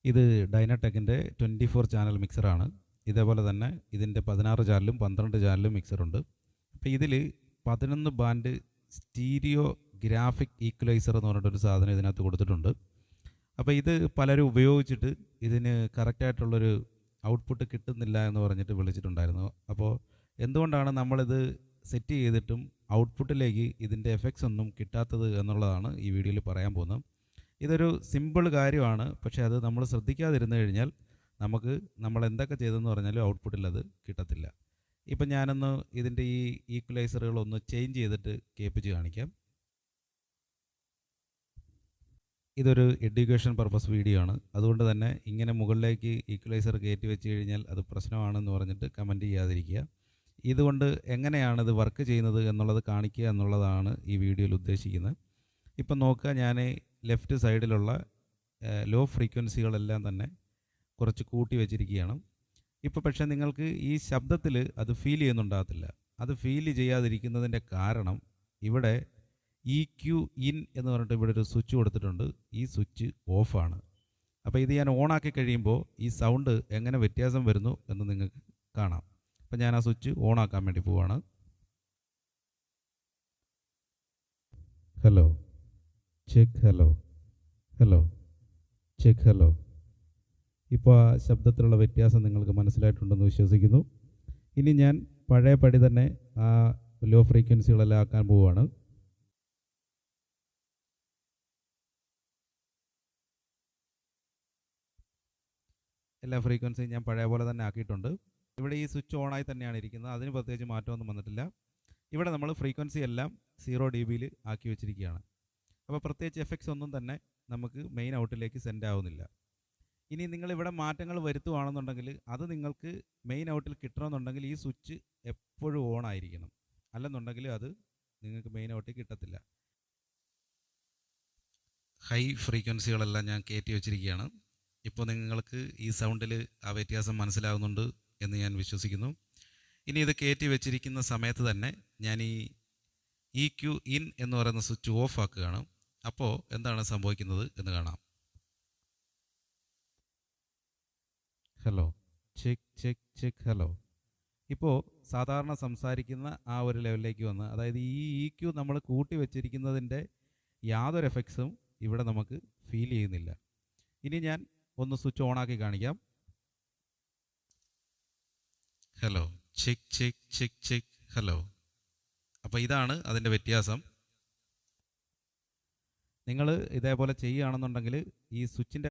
ഇത് ഡൈനടെക്കിൻ്റെ 24 ചാനൽ മിക്സറാണ്. ഇതേപോലെ തന്നെ ഇതിൻ്റെ 16 ചാനലും 12 ചാനലും മിക്സറുണ്ട്. അപ്പോൾ ഇതിൽ 11 ബാൻഡ് സ്റ്റീരിയോ ഗ്രാഫിക് ഈക്വലൈസർ എന്ന് പറഞ്ഞിട്ടൊരു സാധനം ഇതിനകത്ത് കൊടുത്തിട്ടുണ്ട്. അപ്പോൾ ഇത് പലരും ഉപയോഗിച്ചിട്ട് ഇതിന് കറക്റ്റായിട്ടുള്ളൊരു ഔട്ട്പുട്ട് കിട്ടുന്നില്ല എന്ന് പറഞ്ഞിട്ട് വിളിച്ചിട്ടുണ്ടായിരുന്നു. അപ്പോൾ എന്തുകൊണ്ടാണ് നമ്മളിത് സെറ്റ് ചെയ്തിട്ടും ഔട്ട്പുട്ടിലേക്ക് ഇതിൻ്റെ എഫക്ട്സ് ഒന്നും കിട്ടാത്തത് എന്നുള്ളതാണ് ഈ വീഡിയോയിൽ പറയാൻ പോകുന്നത്. ഇതൊരു സിമ്പിൾ കാര്യമാണ്, പക്ഷേ അത് നമ്മൾ ശ്രദ്ധിക്കാതിരുന്നു കഴിഞ്ഞാൽ നമുക്ക് നമ്മൾ എന്തൊക്കെ ചെയ്തെന്ന് പറഞ്ഞാലും ഔട്ട്പുട്ടിൽ അത് കിട്ടത്തില്ല. ഇപ്പം ഞാനൊന്ന് ഇതിൻ്റെ ഈ ഈക്വലൈസറുകളൊന്ന് ചേഞ്ച് ചെയ്തിട്ട് കേൾപ്പിച്ച് കാണിക്കാം. ഇതൊരു എഡ്യൂക്കേഷൻ പർപ്പസ് വീഡിയോ ആണ്. അതുകൊണ്ട് തന്നെ ഇങ്ങനെ മുകളിലേക്ക് ഈക്വലൈസർ കയറ്റി വെച്ച് കഴിഞ്ഞാൽ അത് പ്രശ്നമാണെന്ന് പറഞ്ഞിട്ട് കമൻറ്റ് ചെയ്യാതിരിക്കുക. ഇതുകൊണ്ട് എങ്ങനെയാണ് ഇത് വർക്ക് ചെയ്യുന്നത് എന്നുള്ളത് കാണിക്കുക എന്നുള്ളതാണ് ഈ വീഡിയോയിൽ ഉദ്ദേശിക്കുന്നത്. ഇപ്പം നോക്കുക, ഞാൻ ലെഫ്റ്റ് സൈഡിലുള്ള ലോ ഫ്രീക്വൻസികളെല്ലാം തന്നെ കുറച്ച് കൂട്ടി വെച്ചിരിക്കുകയാണ്. ഇപ്പോൾ പക്ഷേ നിങ്ങൾക്ക് ഈ ശബ്ദത്തിൽ അത് ഫീൽ ചെയ്യുന്നുണ്ടാകത്തില്ല. അത് ഫീൽ ചെയ്യാതിരിക്കുന്നതിൻ്റെ കാരണം ഇവിടെ EQ ഇൻ എന്ന് പറഞ്ഞിട്ട് ഇവിടെ ഒരു സ്വിച്ച് കൊടുത്തിട്ടുണ്ട്. ഈ സ്വിച്ച് ഓഫാണ്. അപ്പോൾ ഇത് ഞാൻ ഓണാക്കി കഴിയുമ്പോൾ ഈ സൗണ്ട് എങ്ങനെ വ്യത്യാസം വരുന്നു എന്ന് നിങ്ങൾക്ക് കാണാം. അപ്പോൾ ഞാൻ ആ സ്വിച്ച് ഓണാക്കാൻ വേണ്ടി പോവാണ്. Hello check, hello hello check, hello. ഇപ്പോൾ ആ ശബ്ദത്തിലുള്ള വ്യത്യാസം നിങ്ങൾക്ക് മനസ്സിലായിട്ടുണ്ടെന്ന് വിശ്വസിക്കുന്നു. ഇനി ഞാൻ പഴയ പടി തന്നെ ആ ലോ ഫ്രീക്വൻസികളെല്ലാം ആക്കാൻ പോവുകയാണ്. എല്ലാ ഫ്രീക്വൻസിയും ഞാൻ പഴയ പോലെ തന്നെ ആക്കിയിട്ടുണ്ട്. ഇവിടെ ഈ സ്വിച്ച് ഓണായി തന്നെയാണ് ഇരിക്കുന്നത്. അതിന് പ്രത്യേകിച്ച് മാറ്റമൊന്നും വന്നിട്ടില്ല. ഇവിടെ നമ്മൾ ഫ്രീക്വൻസി എല്ലാം 0 dB ആക്കി വെച്ചിരിക്കുകയാണ്. അപ്പോൾ പ്രത്യേകിച്ച് എഫക്ട്സ് ഒന്നും തന്നെ നമുക്ക് മെയിൻ ഔട്ടിലേക്ക് സെൻഡ് ആവുന്നില്ല. ഇനി നിങ്ങളിവിടെ മാറ്റങ്ങൾ വരുത്തുകയാണെന്നുണ്ടെങ്കിൽ അത് നിങ്ങൾക്ക് മെയിൻ ഔട്ടിൽ കിട്ടണമെന്നുണ്ടെങ്കിൽ ഈ സ്വിച്ച് എപ്പോഴും ഓൺ ആയിരിക്കണം. അല്ലെന്നുണ്ടെങ്കിൽ അത് നിങ്ങൾക്ക് മെയിൻ ഔട്ടിൽ കിട്ടത്തില്ല. ഹൈ ഫ്രീക്വൻസികളെല്ലാം ഞാൻ കയറ്റി വെച്ചിരിക്കുകയാണ്. ഇപ്പോൾ നിങ്ങൾക്ക് ഈ സൗണ്ടിൽ ആ വ്യത്യാസം മനസ്സിലാകുന്നുണ്ട് എന്ന് ഞാൻ വിശ്വസിക്കുന്നു. ഇനി ഇത് കയറ്റി വെച്ചിരിക്കുന്ന സമയത്ത് തന്നെ ഞാൻ ഈ EQ ഇൻ എന്ന് പറയുന്ന സ്വിച്ച് ഓഫ് ആക്കുകയാണ്. അപ്പോൾ എന്താണ് സംഭവിക്കുന്നത് എന്ന് കാണാം. Hello check check check, hello. ഇപ്പോൾ സാധാരണ സംസാരിക്കുന്ന ആ ഒരു ലെവലിലേക്ക് വന്ന്, അതായത് ഈ EQ നമ്മൾ കൂട്ടി വെച്ചിരിക്കുന്നതിൻ്റെ യാതൊരു എഫക്ട്സും ഇവിടെ നമുക്ക് ഫീൽ ചെയ്യുന്നില്ല. ഇനി ഞാൻ ഒന്ന് സ്വിച്ച് ഓണാക്കി കാണിക്കാം. Hello check check check check, hello. അപ്പോൾ ഇതാണ് അതിൻ്റെ വ്യത്യാസം. നിങ്ങൾ ഇതേപോലെ ചെയ്യുകയാണെന്നുണ്ടെങ്കിൽ ഈ സ്വിച്ചിൻ്റെ